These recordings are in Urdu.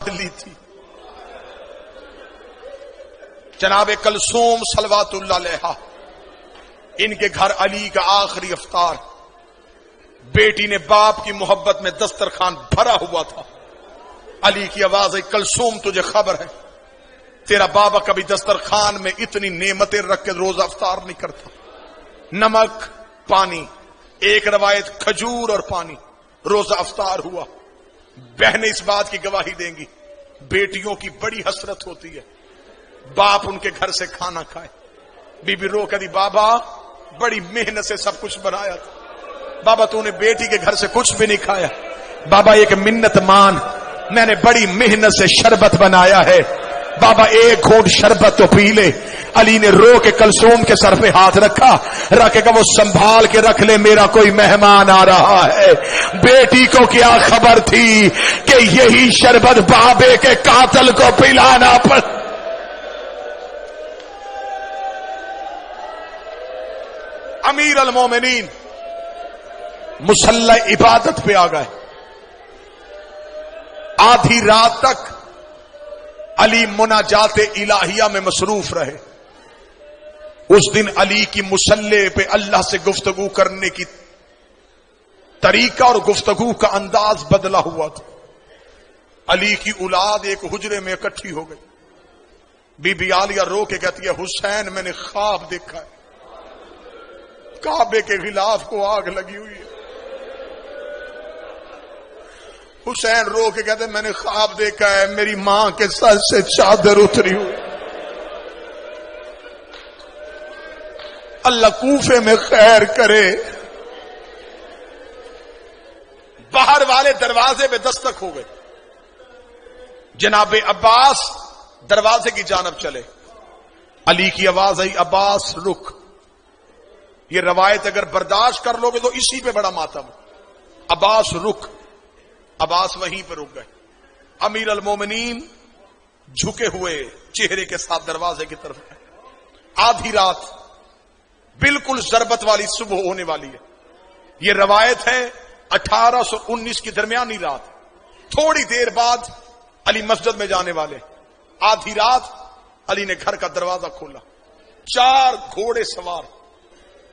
لی تھی. جناب کلثوم صلوات اللہ علیہا، ان کے گھر علی کا آخری افطار. بیٹی نے باپ کی محبت میں دسترخوان بھرا ہوا تھا. علی کی آواز ہے، کلثوم تجھے خبر ہے تیرا بابا کبھی دسترخوان میں اتنی نعمتیں رکھ کے روزہ افطار نہیں کرتا. نمک، پانی، ایک روایت کھجور اور پانی، روزہ افطار ہوا. بہنیں اس بات کی گواہی دیں گی، بیٹیوں کی بڑی حسرت ہوتی ہے باپ ان کے گھر سے کھانا کھائے. بی بی رو کہتی بابا بڑی محنت سے سب کچھ بنایا تھا، بابا تو نے بیٹی کے گھر سے کچھ بھی نہیں کھایا. بابا ایک منت مان، میں نے بڑی محنت سے شربت بنایا ہے، بابا ایک گھونٹ شربت تو پی لے. علی نے رو کے کلثوم کے سر پہ ہاتھ رکھا، رکھے گا وہ سنبھال کے رکھ لے، میرا کوئی مہمان آ رہا ہے. بیٹی کو کیا خبر تھی کہ یہی شربت بابے کے قاتل کو پلانا پڑ. امیر المومنین مصلی عبادت پہ آ گئے. آدھی رات تک علی مناجات الہیہ میں مصروف رہے. اس دن علی کی مصلی پہ اللہ سے گفتگو کرنے کی طریقہ اور گفتگو کا انداز بدلا ہوا تھا. علی کی اولاد ایک حجرے میں اکٹھی ہو گئی. بی بی عالیہ رو کے کہتی ہے حسین میں نے خواب دیکھا ہے، کعبے کے غلاف کو آگ لگی ہوئی ہے. حسین رو کے کہتے میں نے خواب دیکھا ہے میری ماں کے سر سے چادر اتری ہوئی. اللہ کوفے میں خیر کرے. باہر والے دروازے پہ دستک ہو گئے. جناب عباس دروازے کی جانب چلے. علی کی آواز آئی عباس رک. یہ روایت اگر برداشت کر لو گے تو اسی پہ بڑا ماتم. عباس رک. عباس وہیں پہ رک گئے. امیر المومنین جھکے ہوئے چہرے کے ساتھ دروازے کی طرف گئے. آدھی رات بالکل ضربت والی صبح ہونے والی ہے. یہ روایت ہے 1819 کی درمیانی رات. تھوڑی دیر بعد علی مسجد میں جانے والے. آدھی رات علی نے گھر کا دروازہ کھولا. 4 گھوڑے سوار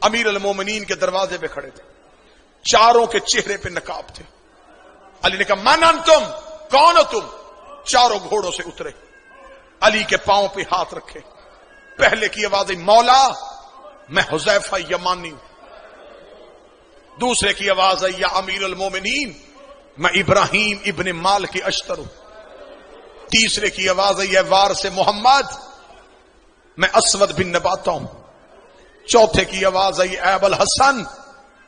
امیر المومنین کے دروازے پہ کھڑے تھے. چاروں کے چہرے پہ نقاب تھے. علی نے کہا من انتم، کون ہو تم؟ چاروں گھوڑوں سے اترے. علی کے پاؤں پہ ہاتھ رکھے. پہلے کی آواز مولا میں حذیفہ یمانی ہوں. دوسرے کی آواز ہے یا امیر المومنین میں ابراہیم ابن مالک اشتر ہوں. تیسرے کی آواز ہے یہ وارث محمد میں اسود بن نباتہ ہوں. چوتھے کی آواز ہے یہ ابو الحسن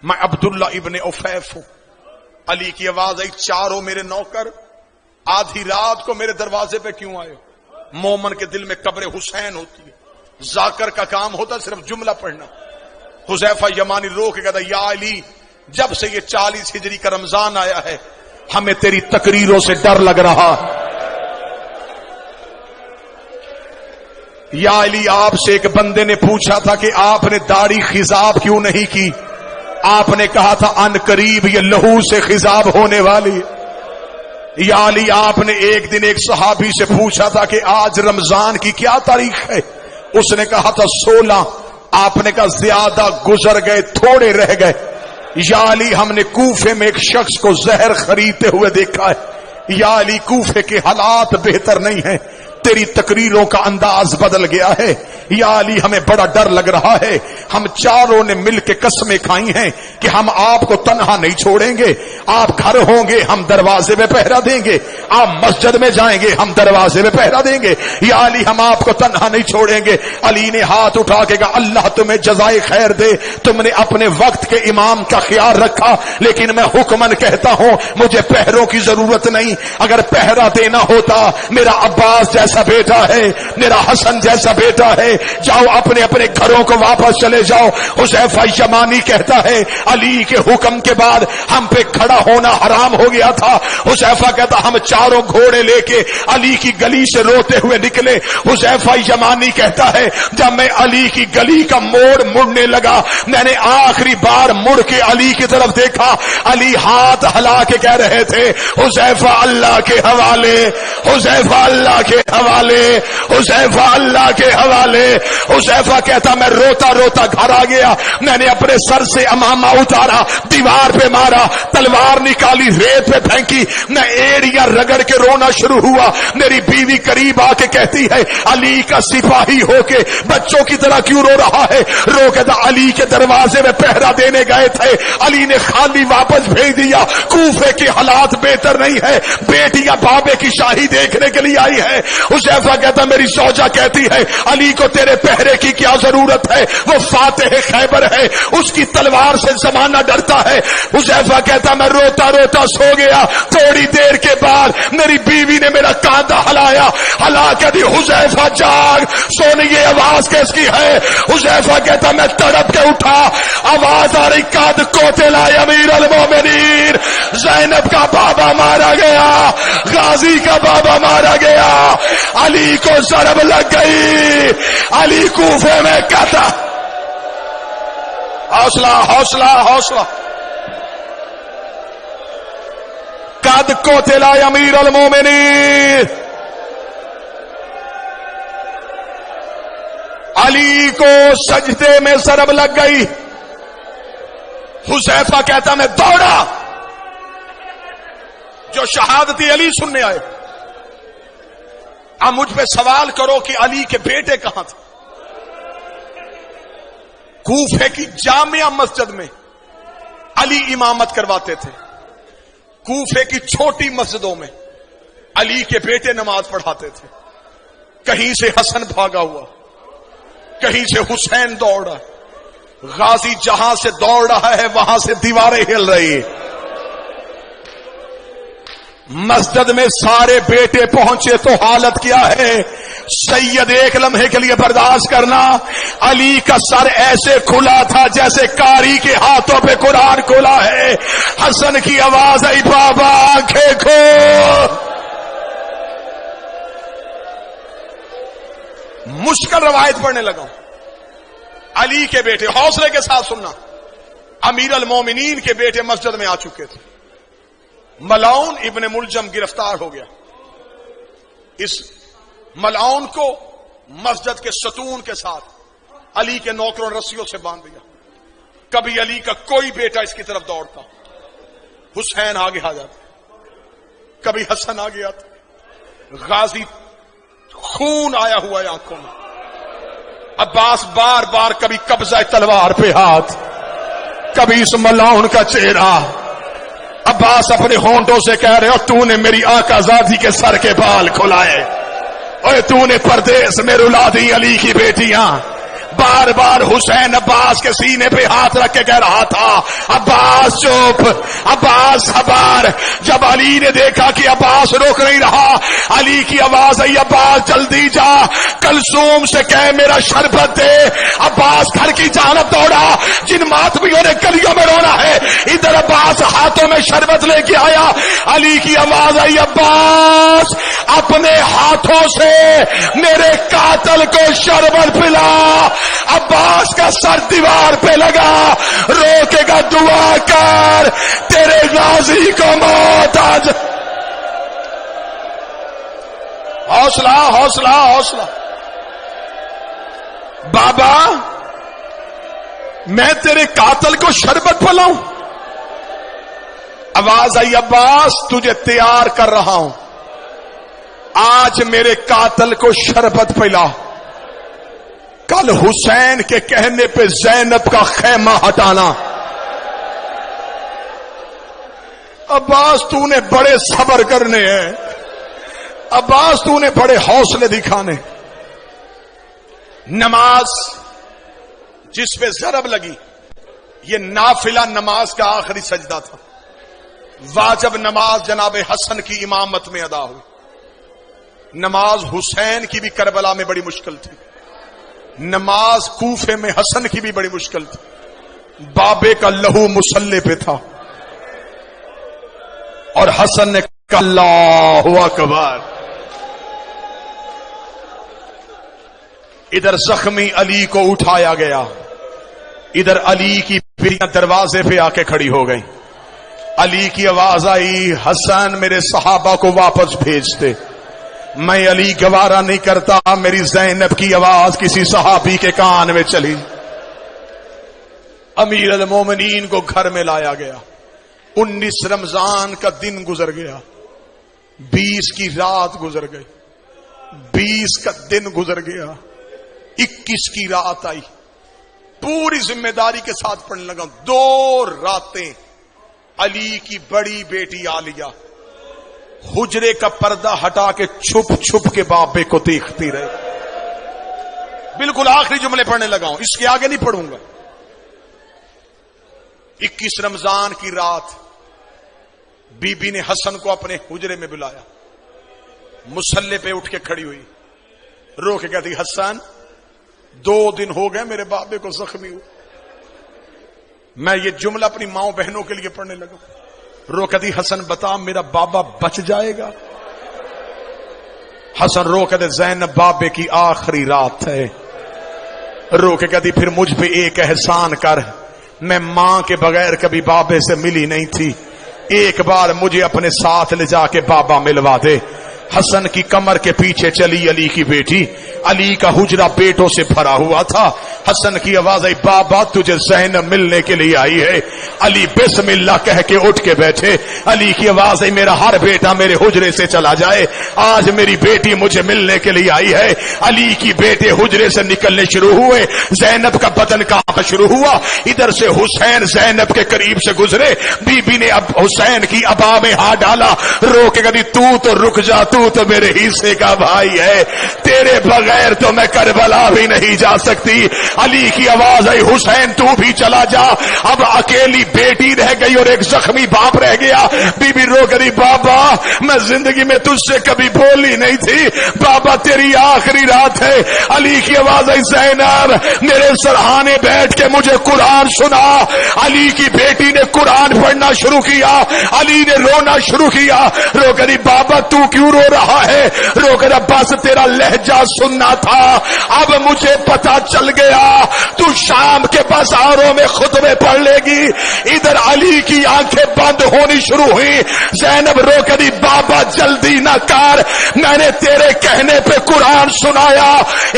میں عبداللہ ابن عفیف ہوں. علی کی آواز آئی چاروں میرے نوکر آدھی رات کو میرے دروازے پہ کیوں آئے؟ مومن کے دل میں قبر حسین ہوتی ہے. ذاکر کا کام ہوتا صرف جملہ پڑھنا. حذیفہ یمانی رو کے کہتا یا علی جب سے یہ 40 ہجری کا رمضان آیا ہے ہمیں تیری تقریروں سے ڈر لگ رہا. یا علی آپ سے ایک بندے نے پوچھا تھا کہ آپ نے داڑھی خضاب کیوں نہیں کی؟ آپ نے کہا تھا ان قریب یہ لہو سے خضاب ہونے والی. یا علی آپ نے ایک دن ایک صحابی سے پوچھا تھا کہ آج رمضان کی کیا تاریخ ہے؟ اس نے کہا تھا 16. آپ نے کہا زیادہ گزر گئے تھوڑے رہ گئے. یا علی ہم نے کوفے میں ایک شخص کو زہر خریدتے ہوئے دیکھا ہے. یا علی کوفے کے حالات بہتر نہیں ہیں، تیری تقریروں کا انداز بدل گیا ہے. یا علی ہمیں بڑا ڈر لگ رہا ہے. ہم چاروں نے مل کے قسمیں کھائی ہیں کہ ہم آپ کو تنہا نہیں چھوڑیں گے. آپ گھر ہوں گے ہم دروازے میں پہرا دیں گے، آپ مسجد میں جائیں گے ہم دروازے میں پہرا دیں گے. یا علی ہم آپ کو تنہا نہیں چھوڑیں گے. علی نے ہاتھ اٹھا کے کہا اللہ تمہیں جزائے خیر دے، تم نے اپنے وقت کے امام کا خیال رکھا، لیکن میں حکمن کہتا ہوں مجھے پہروں کی ضرورت نہیں. اگر پہرا دینا ہوتا میرا عباس جیسا جیسا بیٹا ہے، میرا حسن جیسا بیٹا ہے، جاؤ اپنے اپنے گھروں کو واپس چلے جاؤ۔ حذیفہ یمانی کہتا ہے علی کے حکم کے بعد ہم پہ کھڑا ہونا حرام ہو گیا تھا۔ حذیفہ کہتا ہم چاروں گھوڑے لے کے علی کی گلی سے روتے ہوئے نکلے۔ حذیفہ یمانی کہتا ہے جب میں علی کی گلی کا موڑ مڑنے لگا، میں نے آخری بار مڑ کے علی کی طرف دیکھا، علی ہاتھ ہلا کے کہہ رہے تھے حذیفہ اللہ کے حوالے، حذیفہ اللہ کے حوالے، حذیفہ اللہ کے حوالے۔ حذیفہ کہتا میں روتا روتا گھر آ گیا، میں نے اپنے سر سے امامہ اتارا، دیوار پہ مارا، تلوار نکالی، ریت پہ پھینکی، میں ایڑیاں رگڑ کے رونا شروع ہوا۔ میری بیوی قریب آ کے کہتی ہے علی کا سپاہی ہو کے بچوں کی طرح کیوں رو رہا ہے؟ رو کے علی کے دروازے میں پہرا دینے گئے تھے، علی نے خالی واپس بھیج دیا۔ کوفے کے حالات بہتر نہیں ہے، بیٹیاں بابے کی شاہی دیکھنے کے لیے آئی ہے۔ حذیفہ کہتا میری زوجہ کہتی ہے علی کو تیرے پہرے کی کیا ضرورت ہے، وہ فاتح خیبر ہے، اس کی تلوار سے زمانہ ڈرتا ہے۔ حذیفہ کہتا میں روتا روتا سو گیا، تھوڑی دیر کے بعد میری بیوی نے میرا کاندھا ہلایا، ہلا کے دی حذیفہ جاگ، سونے یہ آواز کس کی ہے؟ حذیفہ کہتا میں تڑپ کے اٹھا، آواز آ رہی قد قتل امیر المومنین، زینب کا بابا مارا گیا، غازی کا بابا مارا گیا، علی کو ضرب لگ گئی، علی کوفے میں قتل۔ حوصلہ حوصلہ حوصلہ۔ قد قتل امیر المومنین، علی کو سجدے میں ضرب لگ گئی۔ حذیفہ کہتا میں دوڑا، جو شہادتی علی سننے آئے۔ اب مجھ پہ سوال کرو کہ علی کے بیٹے کہاں تھے؟ کوفے کی جامع مسجد میں علی امامت کرواتے تھے، کوفے کی چھوٹی مسجدوں میں علی کے بیٹے نماز پڑھاتے تھے۔ کہیں سے حسن بھاگا ہوا، کہیں سے حسین دوڑا، غازی جہاں سے دوڑ رہا ہے وہاں سے دیواریں ہل رہی ہیں۔ مسجد میں سارے بیٹے پہنچے تو حالت کیا ہے؟ سید ایک لمحے کے لیے برداشت کرنا، علی کا سر ایسے کھلا تھا جیسے کاری کے ہاتھوں پہ قرآن کھلا ہے۔ حسن کی آواز آئی بابا آنکھیں کھول۔ مشکل روایت پڑھنے لگا۔ علی کے بیٹے، حوصلے کے ساتھ سننا، امیر المومنین کے بیٹے مسجد میں آ چکے تھے۔ ملعون ابن ملجم گرفتار ہو گیا۔ اس ملعون کو مسجد کے ستون کے ساتھ علی کے نوکروں رسیوں سے باندھ دیا۔ کبھی علی کا کوئی بیٹا اس کی طرف دوڑتا، حسین آگے آ جاتا، کبھی حسن آگے آتا، غازی خون آیا ہوا ہے آنکھوں میں، عباس بار بار کبھی قبضہ تلوار پہ ہاتھ، کبھی اس ملعون کا چہرہ۔ عباس اپنے ہونٹوں سے کہہ رہے ہو تو نے میری آقا زادی کے سر کے بال کھلائے، اور تو نے پردیس میں رلا دی علی کی بیٹیاں۔ بار بار حسین عباس کے سینے پہ ہاتھ رکھ کے کہہ رہا تھا عباس چپ، عباس خبر۔ جب علی نے دیکھا کہ عباس روک نہیں رہا، علی کی آواز آئی عباس جلدی جا، کلثوم سے کہہ میرا شربت دے۔ عباس گھر کی جانب دوڑا، جن ماتمیوں نے گلیوں میں رونا ہے ادھر عباس ہاتھوں میں شربت لے کے آیا۔ علی کی آواز آئی عباس اپنے ہاتھوں سے میرے قاتل کو شربت پلا۔ عباس کا سر دیوار پہ لگا، روکے گا دعا کر تیرے غازی کو موت آج۔ حوصلہ حوصلہ حوصلہ۔ بابا میں تیرے قاتل کو شربت پلاؤں؟ آواز آئی عباس تجھے تیار کر رہا ہوں، آج میرے قاتل کو شربت پلا، کل حسین کے کہنے پہ زینب کا خیمہ ہٹانا۔ عباس تو نے بڑے صبر کرنے ہیں، عباس تو نے بڑے حوصلے دکھانے۔ نماز جس پہ ضرب لگی یہ نافلہ نماز کا آخری سجدہ تھا، واجب نماز جناب حسن کی امامت میں ادا ہوئی۔ نماز حسین کی بھی کربلا میں بڑی مشکل تھی، نماز کوفے میں حسن کی بھی بڑی مشکل تھی۔ بابے کا لہو مصلی پہ تھا اور حسن نے کہا اللہ اکبر۔ ادھر زخمی علی کو اٹھایا گیا، ادھر علی کی بیٹیاں دروازے پہ آ کے کھڑی ہو گئی۔ علی کی آواز آئی، حسن میرے صحابہ کو واپس بھیجتے، میں علی گوارا نہیں کرتا میری زینب کی آواز کسی صحابی کے کان میں چلی۔ امیر المومنین کو گھر میں لایا گیا، 19 رمضان کا دن گزر گیا، 20 کی رات گزر گئی، 20 کا دن گزر گیا، 21 کی رات آئی۔ پوری ذمہ داری کے ساتھ پڑھنے لگا، 2 راتیں علی کی بڑی بیٹی عالیہ حجرے کا پردہ ہٹا کے چھپ چھپ کے بابے کو دیکھتی رہے۔ بالکل آخری جملے پڑھنے لگا ہوں، اس کے آگے نہیں پڑھوں گا۔ 21 رمضان کی رات بی بی نے حسن کو اپنے حجرے میں بلایا، مصلی پہ اٹھ کے کھڑی ہوئی، رو کے کہتی حسن 2 دن ہو گئے میرے بابے کو زخمی ہو۔ میں یہ جملہ اپنی ماؤں بہنوں کے لیے پڑھنے لگا، رو کہتی حسن بتا میرا بابا بچ جائے گا؟ حسن رو کہتے زینب بابے کی آخری رات ہے۔ رو کے کہتی پھر مجھ پہ ایک احسان کر، میں ماں کے بغیر کبھی بابے سے ملی نہیں تھی، ایک بار مجھے اپنے ساتھ لے جا کے بابا ملوا دے۔ حسن کی کمر کے پیچھے چلی علی کی بیٹی، علی کا حجرہ بیٹوں سے بھرا ہوا تھا۔ حسن کی آواز آئی بابا تجھے زینب ملنے کے لیے آئی ہے۔ علی بسم اللہ کہہ کے اٹھ کے بیٹھے۔ علی کی آواز آئی میرا ہر بیٹا میرے حجرے سے چلا جائے، آج میری بیٹی مجھے ملنے کے لیے آئی ہے۔ علی کی بیٹے حجرے سے نکلنے شروع ہوئے، زینب کا بدن کانپنا شروع ہوا۔ ادھر سے حسین زینب کے قریب سے گزرے، بی بی نے اب حسین کی ابا میں ہاتھ ڈالا، رو کے کہتی تو رک جا، تو میرے حصے کا بھائی ہے، تیرے بغیر تو میں کربلا بھی نہیں جا سکتی۔ علی کی آواز آئی حسین تو بھی چلا جا، اب اکیلی بیٹی رہ گئی اور ایک زخمی باپ رہ گیا۔ بی بی رو کری بابا میں زندگی میں تجھ سے کبھی بولی نہیں تھی، بابا تیری آخری رات ہے۔ علی کی آواز آئی زینب میرے سرہانے بیٹھ کے مجھے قرآن سنا۔ علی کی بیٹی نے قرآن پڑھنا شروع کیا، علی نے رونا شروع کیا، رو کری بابا تو کیوں رو رہا ہے؟ رو کر بس تیرا لہجہ سننا تھا، اب مجھے پتا چل گیا تو شام کے بازاروں میں خطبے پڑھ لے گی۔ ادھر علی کی آنکھیں بند ہونی شروع ہوئی۔ زینب رو کری بابا جلدی نہ کر، میں نے تیرے کہنے پہ قرآن سنایا،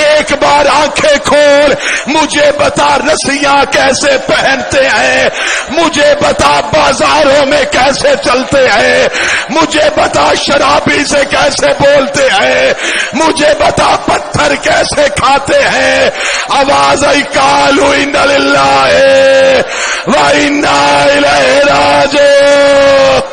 ایک بار آنکھیں کھول، مجھے بتا رسیاں کیسے پہنتے ہیں، مجھے بتا بازاروں میں کیسے چلتے ہیں، مجھے بتا شرابی سے کیسے بولتے ہیں، مجھے بتا پتھر کیسے کھاتے ہیں۔ آواز آئی قالوا انا للہ و انا الیہ راجعون۔